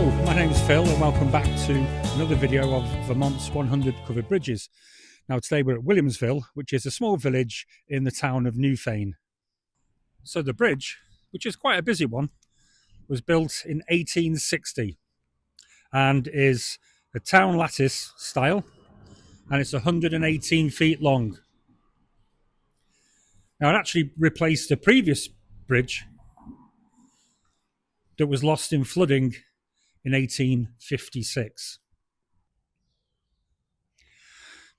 Hello, my name's Phil and welcome back to another video of Vermont's 100 covered bridges. Now today we're at Williamsville, which is a small village in the town of Newfane. So the bridge, which is quite a busy one, was built in 1860 and is a town lattice style, and it's 118 feet long. Now it actually replaced a previous bridge that was lost in flooding in 1856.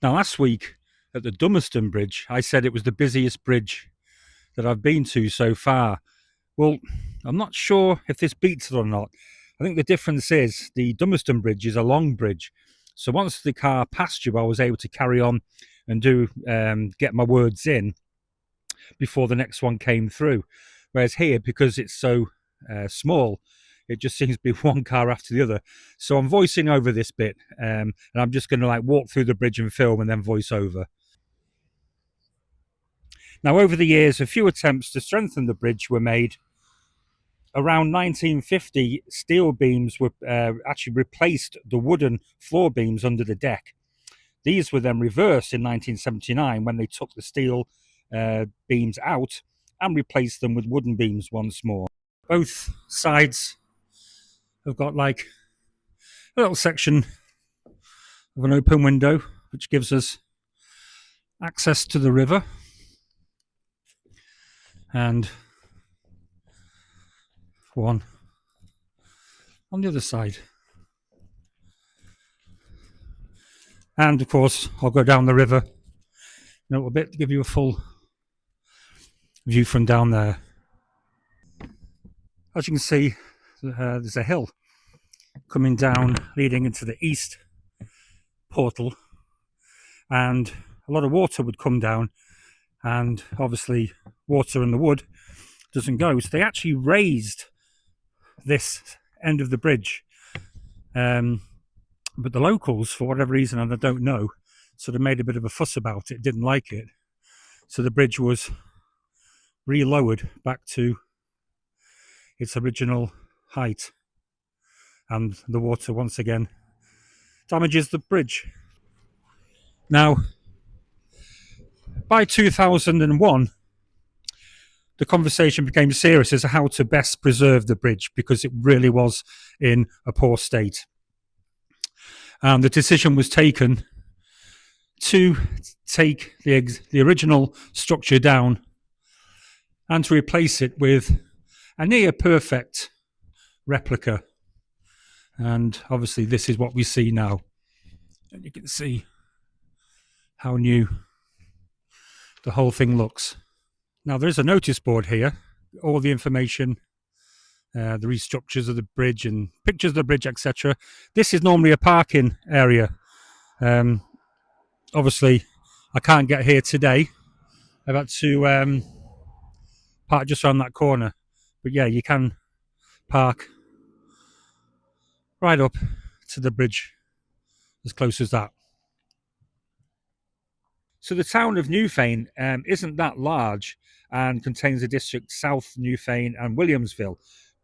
Now last week at the Dummerston Bridge, I said it was the busiest bridge that I've been to so far. Well, I'm not sure if this beats it or not. I think the difference is the Dummerston Bridge is a long bridge. So once the car passed you, I was able to carry on and get my words in before the next one came through. Whereas here, because it's so small, it just seems to be one car after the other. So I'm voicing over this bit, and I'm just going to walk through the bridge and film and then voice over. Now, over the years, a few attempts to strengthen the bridge were made. Around 1950, steel beams were actually replaced the wooden floor beams under the deck. These were then reversed in 1979 when they took the steel beams out and replaced them with wooden beams once more. Both sides have got a little section of an open window which gives us access to the river, and one on the other side. And of course I'll go down the river in a little bit to give you a full view from down there. As you can see, there's a hill coming down leading into the east portal, and a lot of water would come down, and obviously water in the wood doesn't go, so they actually raised this end of the bridge, but the locals, for whatever reason, and I don't know, sort of made a bit of a fuss about it, didn't like it, so the bridge was re-lowered back to its original height, and the water once again damages the bridge. Now, by 2001, the conversation became serious as to how to best preserve the bridge, because it really was in a poor state. And the decision was taken to take the original structure down and to replace it with a near perfect replica. And obviously this is what we see now, and you can see how new the whole thing looks. Now there is a notice board here, all the information, the restructures of the bridge and pictures of the bridge, etc. This is normally a parking area. Obviously I can't get here today. I've had to park just around that corner, but yeah, you can park right up to the bridge, as close as that. So the town of Newfane isn't that large and contains the district South Newfane and Williamsville,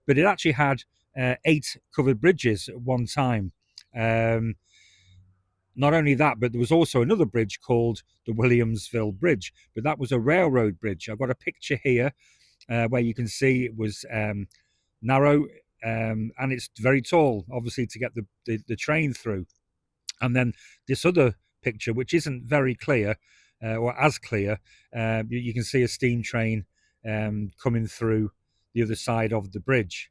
but it actually had 8 covered bridges at one time. Not only that, but there was also another bridge called the Williamsville Bridge, but that was a railroad bridge. I've got a picture here where you can see it was narrow, and it's very tall, obviously, to get the train through. And then this other picture, which isn't very clear or as clear, you can see a steam train coming through the other side of the bridge.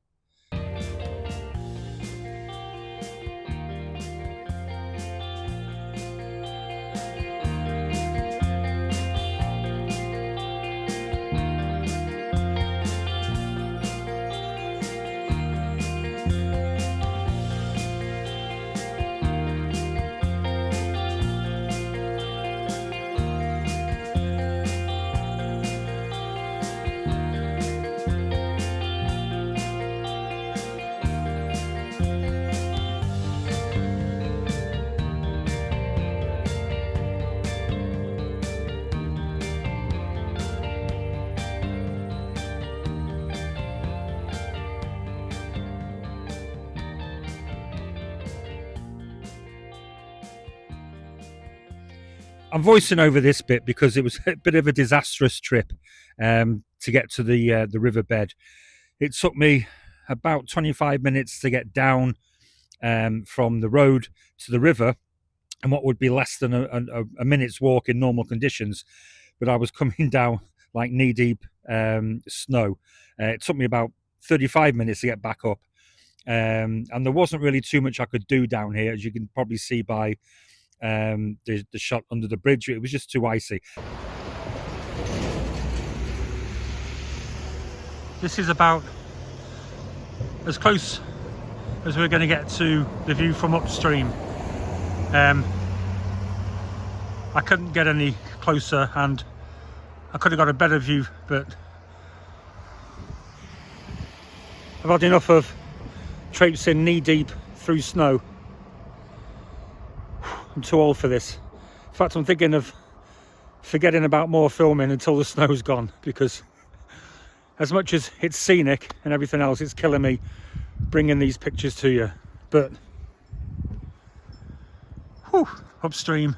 I'm voicing over this bit because it was a bit of a disastrous trip to get to the riverbed. It took me about 25 minutes to get down from the road to the river, and what would be less than a minute's walk in normal conditions. But I was coming down like knee-deep snow. It took me about 35 minutes to get back up. And there wasn't really too much I could do down here, as you can probably see by the shot under the bridge. It was just too icy. This is about as close as we're going to get to the view from upstream. I couldn't get any closer, and I could have got a better view, but I've had enough of traipsing knee deep through snow. I'm too old for this. In fact, I'm thinking of forgetting about more filming until the snow's gone, because as much as it's scenic and everything else, it's killing me bringing these pictures to you. But whew, upstream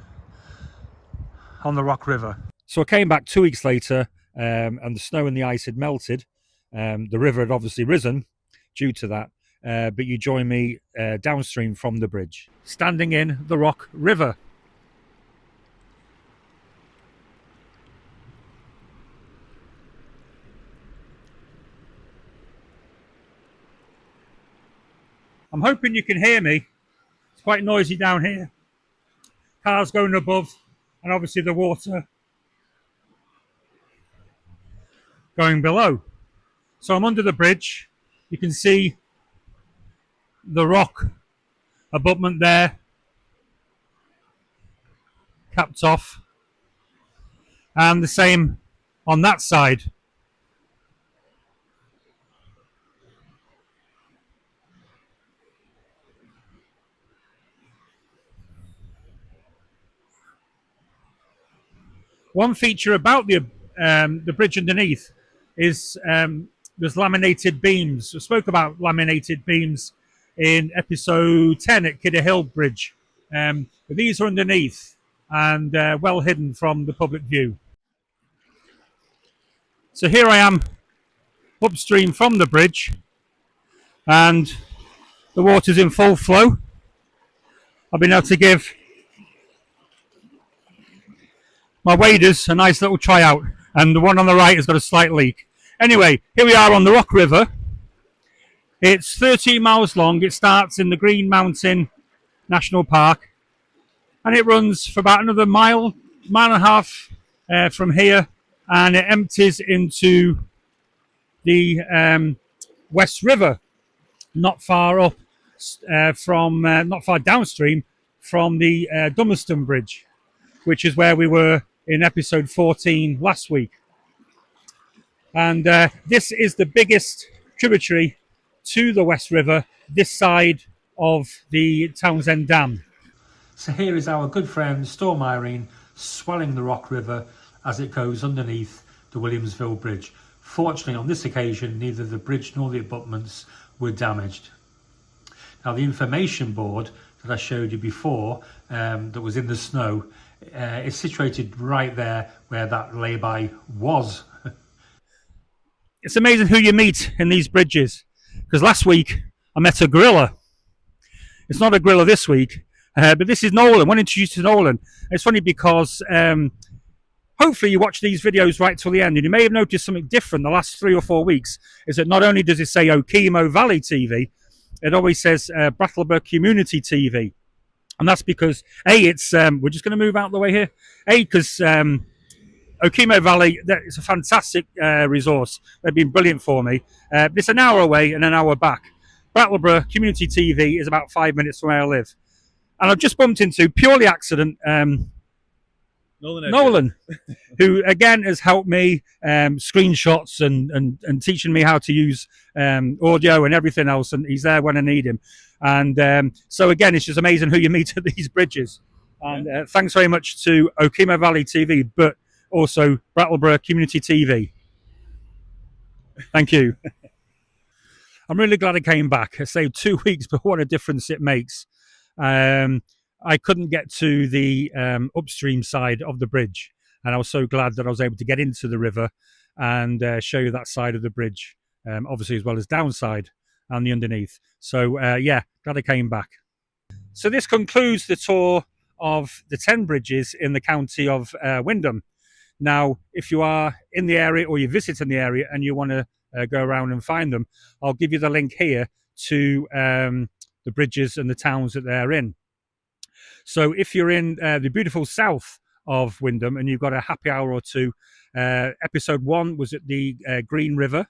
on the Rock River. So I came back 2 weeks later, and the snow and the ice had melted. The river had obviously risen due to that, but you join me downstream from the bridge, standing in the Rock River. I'm hoping you can hear me. It's quite noisy down here. Cars going above, and obviously the water going below. So I'm under the bridge. You can see the rock abutment there, capped off, and the same on that side. One feature about the bridge underneath is there's laminated beams. I spoke about laminated beams in episode 10 at Kidder Hill Bridge. But these are underneath and well hidden from the public view. So here I am upstream from the bridge, and the water's in full flow. I've been able to give my waders a nice little try out, and the one on the right has got a slight leak. Anyway, here we are on the Rock River. It's 13 miles long. It starts in the Green Mountain National Park, and it runs for about another mile and a half from here, and it empties into the West River, not far up not far downstream from the Dummerston Bridge, which is where we were in episode 14 last week. And this is the biggest tributary to the West River this side of the Townsend Dam. So here is our good friend Storm Irene swelling the Rock River as it goes underneath the Williamsville Bridge. Fortunately, on this occasion, neither the bridge nor the abutments were damaged. Now, the information board that I showed you before, that was in the snow, is situated right there where that lay-by was. It's amazing who you meet in these bridges, because last week I met a gorilla. It's not a gorilla this week, but this is Nolan. One introduced to Nolan. It's funny because hopefully you watch these videos right till the end, and you may have noticed something different the last 3 or 4 weeks, is that not only does it say Okemo Valley TV, it always says Brattleboro Community TV. And that's because, it's we're just going to move out of the way here. Because Okemo Valley, it's a fantastic resource. They've been brilliant for me. It's an hour away and an hour back. Brattleboro Community TV is about 5 minutes from where I live. And I've just bumped into, purely accident, Nolan, who again has helped me screenshots and teaching me how to use audio and everything else, and he's there when I need him. And so again, it's just amazing who you meet at these bridges. And thanks very much to Okemo Valley TV, but also Brattleboro Community TV. Thank you. I'm really glad I came back. I saved 2 weeks, but what a difference it makes. I couldn't get to the upstream side of the bridge, and I was so glad that I was able to get into the river and show you that side of the bridge, obviously, as well as downside and the underneath. So yeah, glad I came back. So this concludes the tour of the 10 bridges in the county of Windham. Now, if you are in the area or you're visiting the area and you want to go around and find them, I'll give you the link here to the bridges and the towns that they're in. So if you're in the beautiful south of Windham and you've got a happy hour or two, episode 1 was at the Green River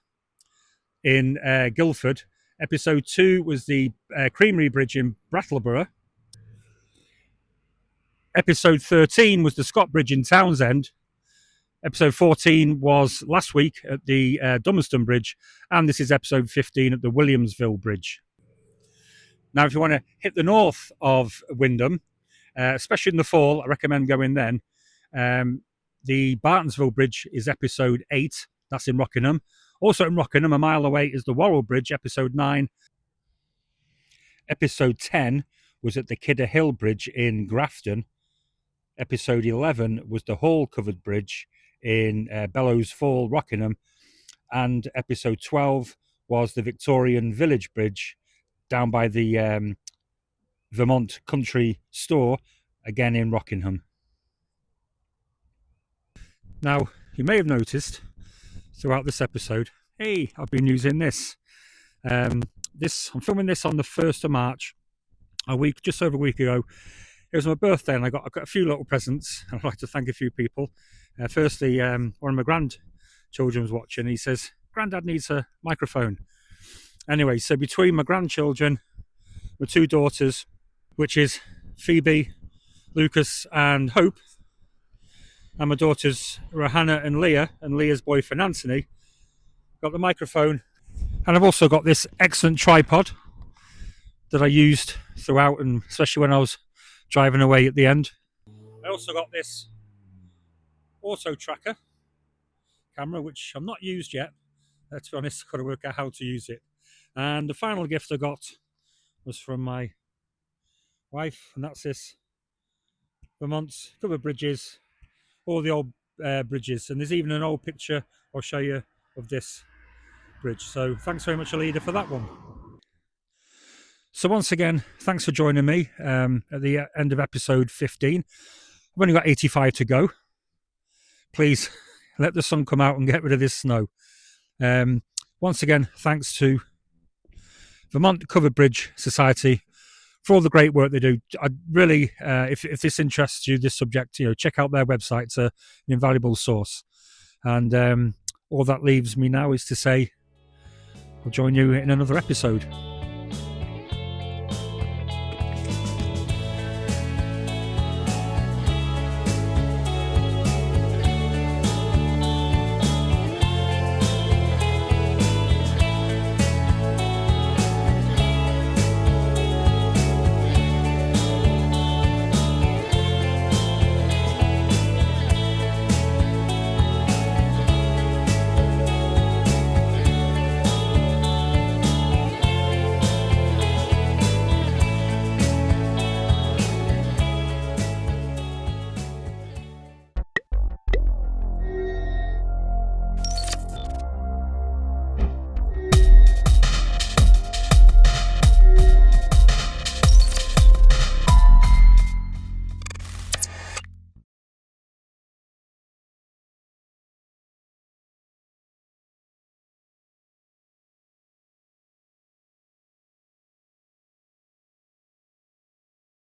in Guildford. Episode 2 was the Creamery Bridge in Brattleboro. Episode 13 was the Scott Bridge in Townsend. Episode 14 was last week at the Dummerston Bridge, and this is episode 15 at the Williamsville Bridge. Now, if you want to hit the north of Windham, especially in the fall, I recommend going then. The Bartonsville Bridge is episode 8. That's in Rockingham. Also in Rockingham, a mile away, is the Worrell Bridge, episode 9. Episode 10 was at the Kidder Hill Bridge in Grafton. Episode 11 was the Hall Covered Bridge in Bellows Fall, Rockingham. And episode 12 was the Victorian Village Bridge down by the Vermont Country Store, again in Rockingham. Now, you may have noticed throughout this episode, hey, I've been using this. I'm filming this on the 1st of March, just over a week ago. It was my birthday, and I got a few little presents. I'd like to thank a few people. Firstly, one of my grandchildren was watching. He says, "Granddad needs a microphone." Anyway, so between my grandchildren, my 2 daughters, which is Phoebe, Lucas, and Hope, and my daughters Rohanna and Leah's boyfriend Anthony, got the microphone. And I've also got this excellent tripod that I used throughout, and especially when I was driving away at the end. I also got this auto tracker camera, which I've not used yet. To be honest, I've got to work out how to use it. And the final gift I got was from my wife, and that's this Vermont's covered bridges, all the old bridges, and there's even an old picture I'll show you of this bridge. So thanks very much, Alida, for that one. So once again, thanks for joining me at the end of episode 15. I've only got 85 to go. Please let the sun come out and get rid of this snow. Once again, thanks to Vermont Covered Bridge Society for all the great work they do. I really, if this interests you, this subject, check out their website. It's an invaluable source. And all that leaves me now is to say I'll join you in another episode.